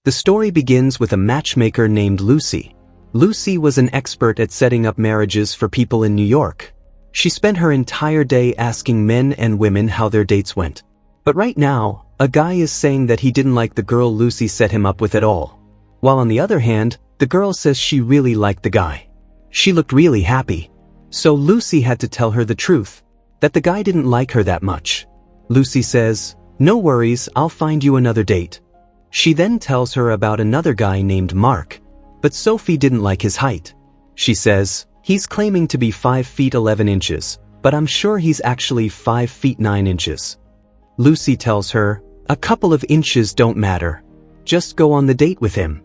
The story begins with a matchmaker named Lucy. Lucy was an expert at setting up marriages for people in New York. She spent her entire day asking men and women how their dates went. But right now, a guy is saying that he didn't like the girl Lucy set him up with at all. While on the other hand, the girl says she really liked the guy. She looked really happy. So Lucy had to tell her the truth, that the guy didn't like her that much. Lucy says, "No worries, I'll find you another date." She then tells her about another guy named Mark. But Sophie didn't like his height. She says, "He's claiming to be 5 feet 11 inches, but I'm sure he's actually 5 feet 9 inches. Lucy tells her, "A couple of inches don't matter. Just go on the date with him."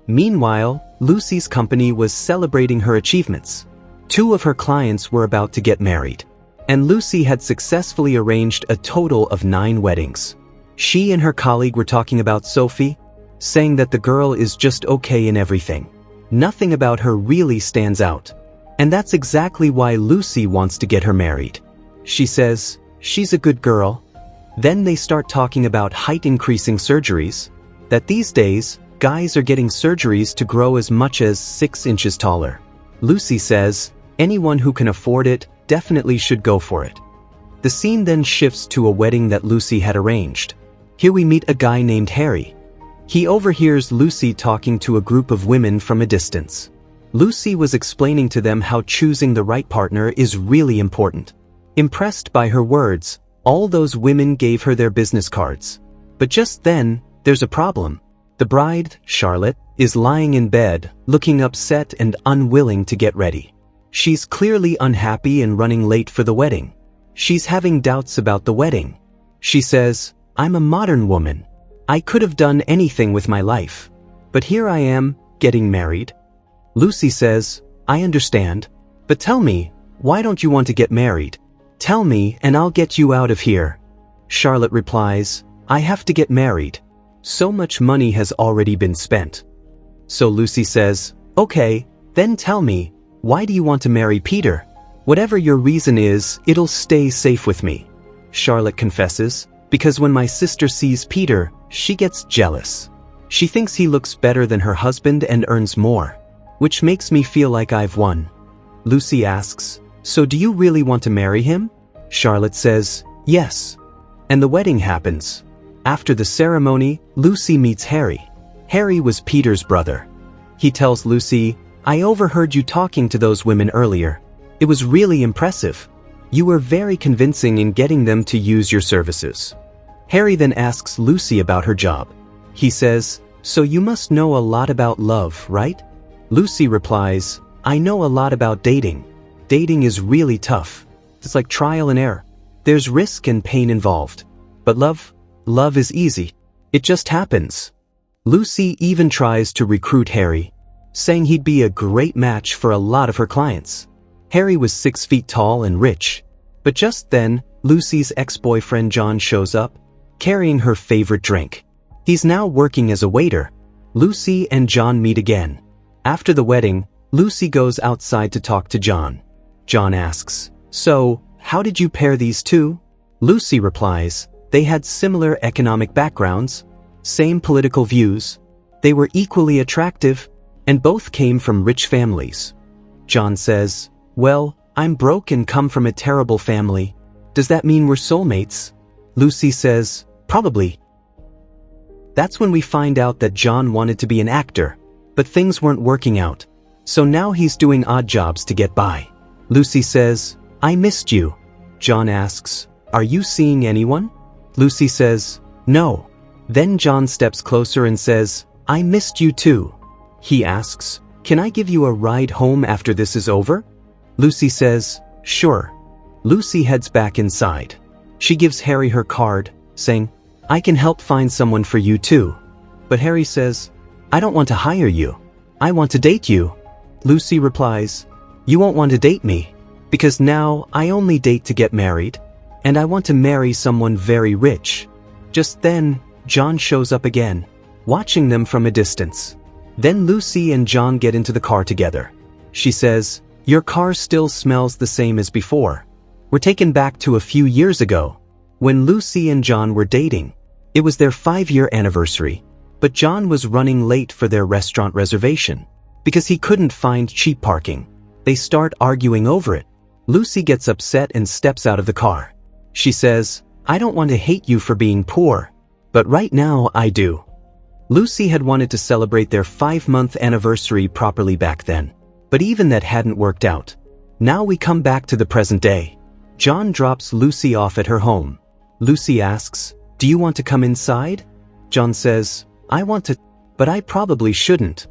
Meanwhile, Lucy's company was celebrating her achievements. 2 of her clients were about to get married, and Lucy had successfully arranged a total of 9 weddings. She and her colleague were talking about Sophie, saying that the girl is just okay in everything. Nothing about her really stands out. And that's exactly why Lucy wants to get her married. She says, she's a good girl. Then they start talking about height-increasing surgeries, that these days, guys are getting surgeries to grow as much as 6 inches taller. Lucy says, anyone who can afford it definitely should go for it. The scene then shifts to a wedding that Lucy had arranged. Here we meet a guy named Harry. He overhears Lucy talking to a group of women from a distance. Lucy was explaining to them how choosing the right partner is really important. Impressed by her words, all those women gave her their business cards. But just then, there's a problem. The bride, Charlotte, is lying in bed, looking upset and unwilling to get ready. She's clearly unhappy and running late for the wedding. She's having doubts about the wedding. She says, "I'm a modern woman. I could have done anything with my life. But here I am, getting married." Lucy says, "I understand. But tell me, why don't you want to get married? Tell me and I'll get you out of here." Charlotte replies, "I have to get married. So much money has already been spent." So Lucy says, "Okay, then tell me, why do you want to marry Peter? Whatever your reason is, it'll stay safe with me." Charlotte confesses, "Because when my sister sees Peter, she gets jealous. She thinks he looks better than her husband and earns more, which makes me feel like I've won." Lucy asks, "So do you really want to marry him?" Charlotte says, "Yes." And the wedding happens. After the ceremony, Lucy meets Harry. Harry was Peter's brother. He tells Lucy, "I overheard you talking to those women earlier. It was really impressive. You were very convincing in getting them to use your services." Harry then asks Lucy about her job. He says, "So you must know a lot about love, right?" Lucy replies, "I know a lot about dating. Dating is really tough. It's like trial and error. There's risk and pain involved. But love is easy. It just happens." Lucy even tries to recruit Harry, saying he'd be a great match for a lot of her clients. Harry was 6 feet tall and rich. But just then, Lucy's ex-boyfriend John shows up, carrying her favorite drink. He's now working as a waiter. Lucy and John meet again. After the wedding, Lucy goes outside to talk to John. John asks, "So, how did you pair these two?" Lucy replies, "They had similar economic backgrounds, same political views. They were equally attractive, and both came from rich families." John says, "Well, I'm broke and come from a terrible family. Does that mean we're soulmates?" Lucy says, "Probably." That's when we find out that John wanted to be an actor, but things weren't working out. So now he's doing odd jobs to get by. Lucy says, "I missed you." John asks, "Are you seeing anyone?" Lucy says, "No." Then John steps closer and says, "I missed you too." He asks, "Can I give you a ride home after this is over?" Lucy says, "Sure." Lucy heads back inside. She gives Harry her card, saying, "I can help find someone for you too." But Harry says, "I don't want to hire you. I want to date you." Lucy replies, "You won't want to date me, because now I only date to get married, and I want to marry someone very rich." Just then, John shows up again, watching them from a distance. Then Lucy and John get into the car together. She says, "Your car still smells the same as before." We're taken back to a few years ago, when Lucy and John were dating. It was their 5-year anniversary. But John was running late for their restaurant reservation because he couldn't find cheap parking. They start arguing over it. Lucy gets upset and steps out of the car. She says, "I don't want to hate you for being poor, but right now I do." Lucy had wanted to celebrate their 5-month anniversary properly back then, but even that hadn't worked out. Now we come back to the present day. John drops Lucy off at her home. Lucy asks, "Do you want to come inside?" John says, "I want to, but I probably shouldn't."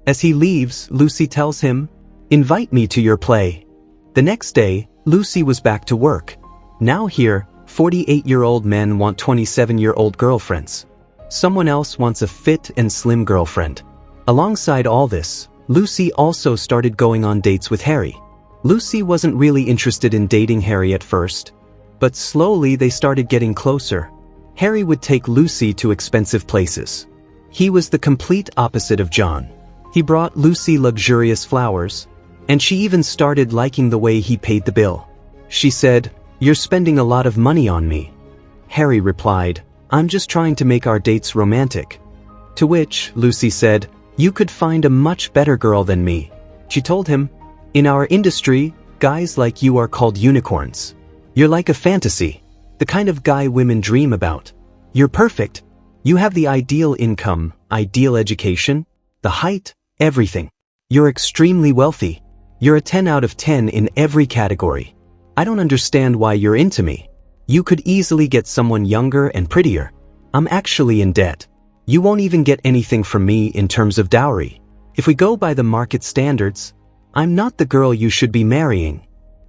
As he leaves, Lucy tells him, "Invite me to your play." The next day, Lucy was back to work. Now here, 48-year-old men want 27-year-old girlfriends. Someone else wants a fit and slim girlfriend. Alongside all this, Lucy also started going on dates with Harry. Lucy wasn't really interested in dating Harry at first, but slowly they started getting closer. Harry would take Lucy to expensive places. He was the complete opposite of John. He brought Lucy luxurious flowers, and she even started liking the way he paid the bill. She said, "You're spending a lot of money on me." Harry replied, "I'm just trying to make our dates romantic." To which Lucy said, "You could find a much better girl than me." She told him, "In our industry, guys like you are called unicorns. You're like a fantasy, the kind of guy women dream about. You're perfect. You have the ideal income, ideal education, the height, everything. You're extremely wealthy. You're a 10 out of 10 in every category. I don't understand why you're into me. You could easily get someone younger and prettier. I'm actually in debt. You won't even get anything from me in terms of dowry. If we go by the market standards, I'm not the girl you should be marrying."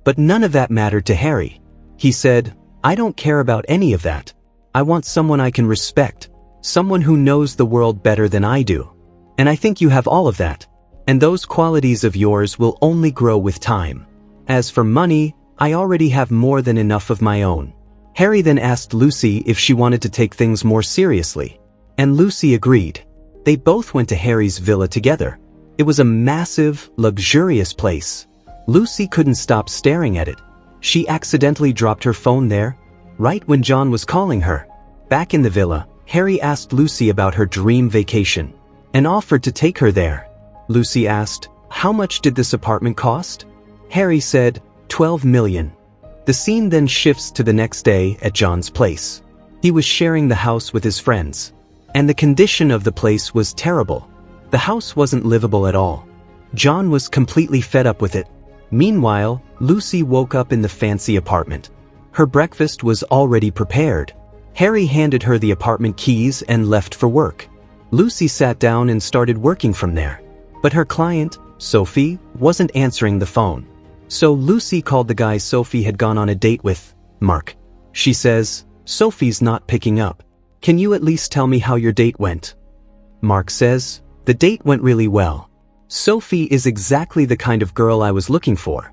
But none of that mattered to Harry. He said, "I don't care about any of that. I want someone I can respect, someone who knows the world better than I do. And I think you have all of that. And those qualities of yours will only grow with time. As for money, I already have more than enough of my own." Harry then asked Lucy if she wanted to take things more seriously, and Lucy agreed. They both went to Harry's villa together. It was a massive, luxurious place. Lucy couldn't stop staring at it. She accidentally dropped her phone there, right when John was calling her. Back in the villa, Harry asked Lucy about her dream vacation, and offered to take her there. Lucy asked, "How much did this apartment cost?" Harry said, $12 million. The scene then shifts to the next day at John's place. He was sharing the house with his friends, and the condition of the place was terrible. The house wasn't livable at all. John was completely fed up with it. Meanwhile, Lucy woke up in the fancy apartment. Her breakfast was already prepared. Harry handed her the apartment keys and left for work. Lucy sat down and started working from there. But her client, Sophie, wasn't answering the phone. So Lucy called the guy Sophie had gone on a date with, Mark. She says, "Sophie's not picking up. Can you at least tell me how your date went?" Mark says, "The date went really well. Sophie is exactly the kind of girl I was looking for."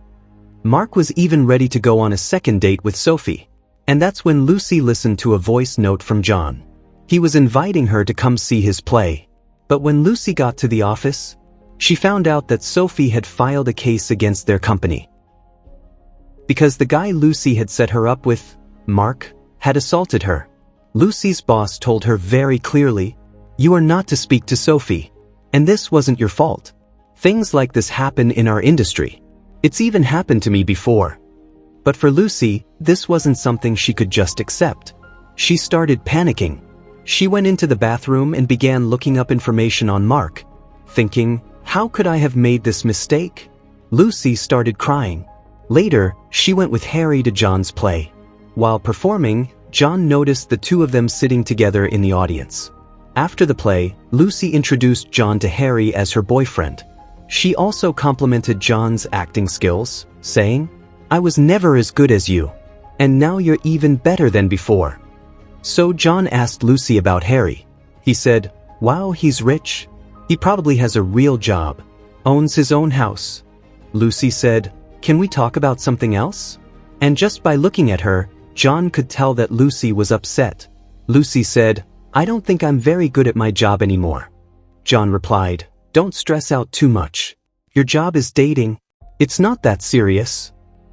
Mark was even ready to go on a second date with Sophie. And that's when Lucy listened to a voice note from John. He was inviting her to come see his play. But when Lucy got to the office, she found out that Sophie had filed a case against their company. Because the guy Lucy had set her up with, Mark, had assaulted her. Lucy's boss told her very clearly, "You are not to speak to Sophie. And this wasn't your fault. Things like this happen in our industry. It's even happened to me before." But for Lucy, this wasn't something she could just accept. She started panicking. She went into the bathroom and began looking up information on Mark, thinking, "How could I have made this mistake?" Lucy started crying. Later, she went with Harry to John's play. While performing, John noticed the two of them sitting together in the audience. After the play, Lucy introduced John to Harry as her boyfriend. She also complimented John's acting skills, saying, "I was never as good as you. And now you're even better than before." So John asked Lucy about Harry. He said, "Wow, he's rich. He probably has a real job. Owns his own house." Lucy said, "Can we talk about something else?" And just by looking at her, John could tell that Lucy was upset. Lucy said, "I don't think I'm very good at my job anymore." John replied, "Don't stress out too much. Your job is dating. It's not that serious."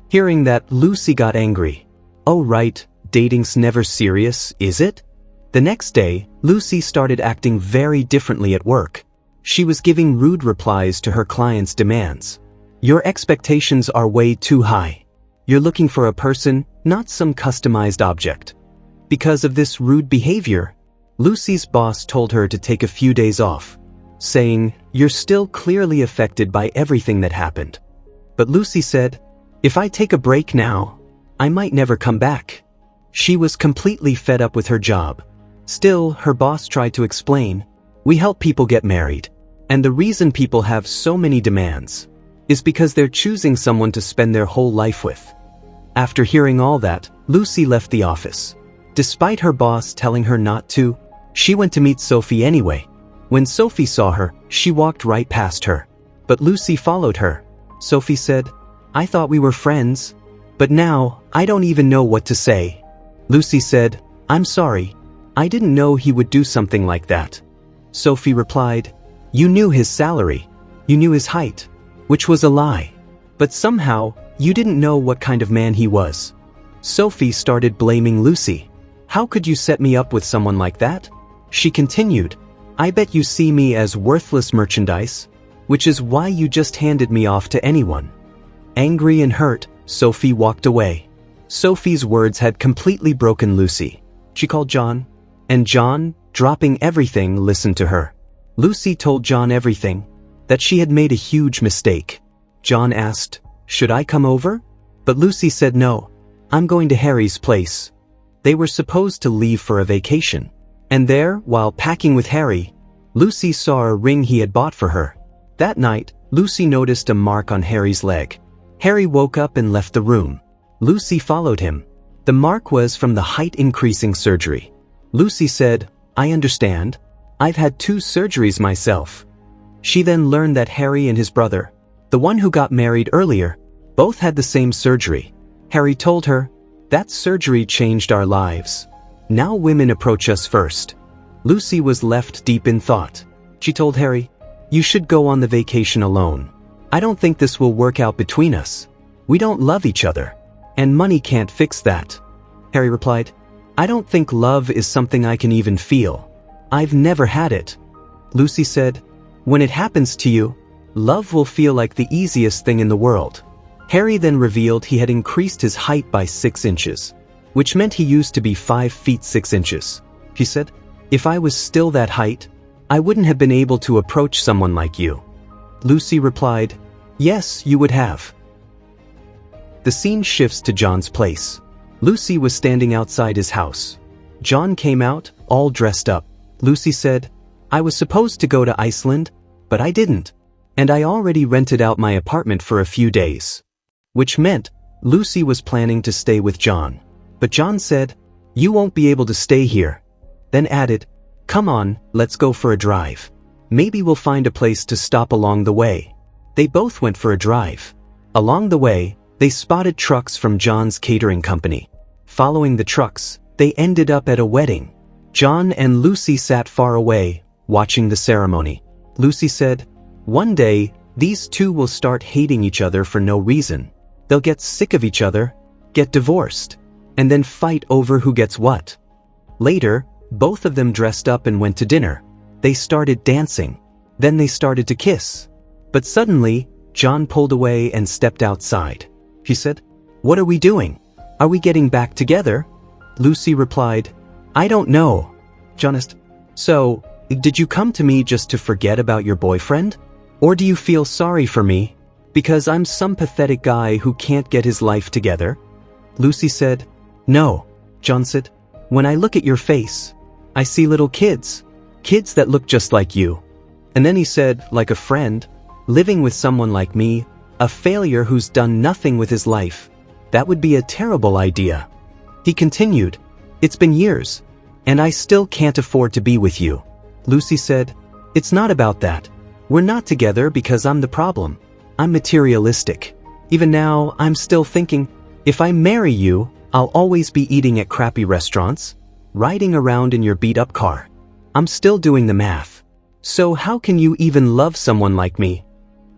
Hearing that, Lucy got angry. "Oh right, dating's never serious, is it?" The next day, Lucy started acting very differently at work. She was giving rude replies to her clients' demands. Your expectations are way too high. You're looking for a person, not some customized object. Because of this rude behavior, Lucy's boss told her to take a few days off, saying, "You're still clearly affected by everything that happened." But Lucy said, "If I take a break now, I might never come back." She was completely fed up with her job. Still, her boss tried to explain, "We help people get married. And the reason people have so many demands is because they're choosing someone to spend their whole life with." After hearing all that, Lucy left the office. Despite her boss telling her not to, she went to meet Sophie anyway. When Sophie saw her, she walked right past her. But Lucy followed her. Sophie said, "I thought we were friends, but now I don't even know what to say." Lucy said, "I'm sorry. I didn't know he would do something like that." Sophie replied, "You knew his salary. You knew his height," which was a lie. But somehow, you didn't know what kind of man he was. Sophie started blaming Lucy. "How could you set me up with someone like that?" She continued, "I bet you see me as worthless merchandise, which is why you just handed me off to anyone." Angry and hurt, Sophie walked away. Sophie's words had completely broken Lucy. She called John, and John, dropping everything, listened to her. Lucy told John everything, that she had made a huge mistake. John asked, "Should I come over?" But Lucy said no. "I'm going to Harry's place." They were supposed to leave for a vacation. And there, while packing with Harry, Lucy saw a ring he had bought for her. That night, Lucy noticed a mark on Harry's leg. Harry woke up and left the room. Lucy followed him. The mark was from the height-increasing surgery. Lucy said, "I understand. I've had 2 surgeries myself." She then learned that Harry and his brother, the one who got married earlier, both had the same surgery. Harry told her, "That surgery changed our lives. Now women approach us first." Lucy was left deep in thought. She told Harry, "You should go on the vacation alone. I don't think this will work out between us. We don't love each other. And money can't fix that." Harry replied, "I don't think love is something I can even feel. I've never had it." Lucy said, "When it happens to you, love will feel like the easiest thing in the world." Harry then revealed he had increased his height by 6 inches, which meant he used to be 5 feet 6 inches. He said, "If I was still that height, I wouldn't have been able to approach someone like you." Lucy replied, "Yes, you would have." The scene shifts to John's place. Lucy was standing outside his house. John came out, all dressed up. Lucy said, "I was supposed to go to Iceland, but I didn't. And I already rented out my apartment for a few days." Which meant Lucy was planning to stay with John. But John said, "You won't be able to stay here." Then added, "Come on, let's go for a drive. Maybe we'll find a place to stop along the way." They both went for a drive. Along the way, they spotted trucks from John's catering company. Following the trucks, they ended up at a wedding. John and Lucy sat far away, watching the ceremony. Lucy said, "One day, these two will start hating each other for no reason. They'll get sick of each other, get divorced, and then fight over who gets what." Later, both of them dressed up and went to dinner. They started dancing. Then they started to kiss. But suddenly, John pulled away and stepped outside. He said, "What are we doing? Are we getting back together?" Lucy replied, "I don't know." John asked, "So, did you come to me just to forget about your boyfriend? Or do you feel sorry for me, because I'm some pathetic guy who can't get his life together?" Lucy said, "No." John said, "When I look at your face, I see little kids. Kids that look just like you." And then he said, like a friend, "Living with someone like me, a failure who's done nothing with his life, that would be a terrible idea." He continued, "It's been years, and I still can't afford to be with you." Lucy said, "It's not about that. We're not together because I'm the problem. I'm materialistic. Even now, I'm still thinking, if I marry you, I'll always be eating at crappy restaurants, riding around in your beat-up car. I'm still doing the math. So how can you even love someone like me?"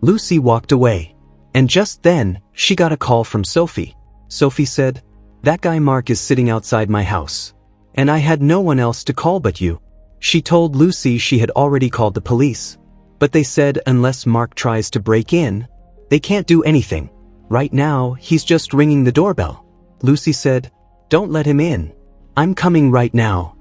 Lucy walked away. And just then, she got a call from Sophie. Sophie said, "That guy Mark is sitting outside my house. And I had no one else to call but you. She told Lucy she had already called the police. But they said unless Mark tries to break in, they can't do anything. Right now, he's just ringing the doorbell. Lucy said, "Don't let him in. I'm coming right now."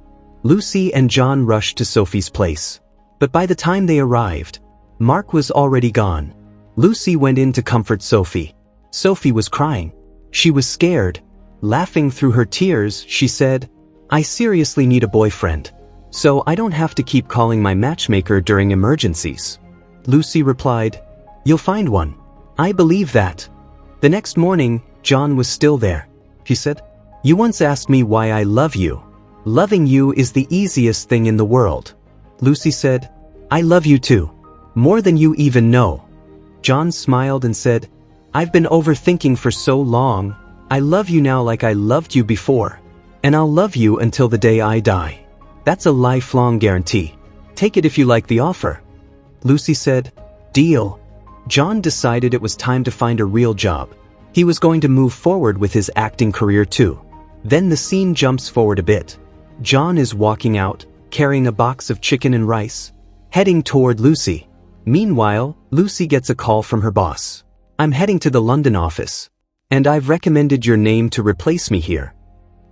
Lucy and John rushed to Sophie's place. But by the time they arrived, Mark was already gone. Lucy went in to comfort Sophie. Sophie was crying. She was scared. Laughing through her tears, she said, "I seriously need a boyfriend, so I don't have to keep calling my matchmaker during emergencies." Lucy replied, "You'll find one. I believe that." The next morning, John was still there. He said, "You once asked me why I love you. Loving you is the easiest thing in the world." Lucy said, "I love you too. More than you even know." John smiled and said, "I've been overthinking for so long. I love you now like I loved you before. And I'll love you until the day I die. That's a lifelong guarantee. Take it if you like the offer." Lucy said, "Deal." John decided it was time to find a real job. He was going to move forward with his acting career too. Then the scene jumps forward a bit. John is walking out, carrying a box of chicken and rice, heading toward Lucy. Meanwhile, Lucy gets a call from her boss. "I'm heading to the London office, and I've recommended your name to replace me here."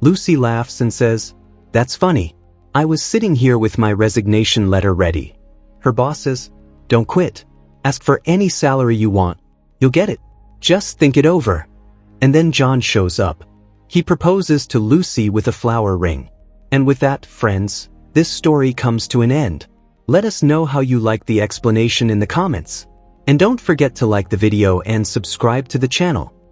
Lucy laughs and says, "That's funny. I was sitting here with my resignation letter ready." Her boss says, "Don't quit. Ask for any salary you want. You'll get it. Just think it over." And then John shows up. He proposes to Lucy with a flower ring. And with that, friends, this story comes to an end. Let us know how you like the explanation in the comments. And don't forget to like the video and subscribe to the channel.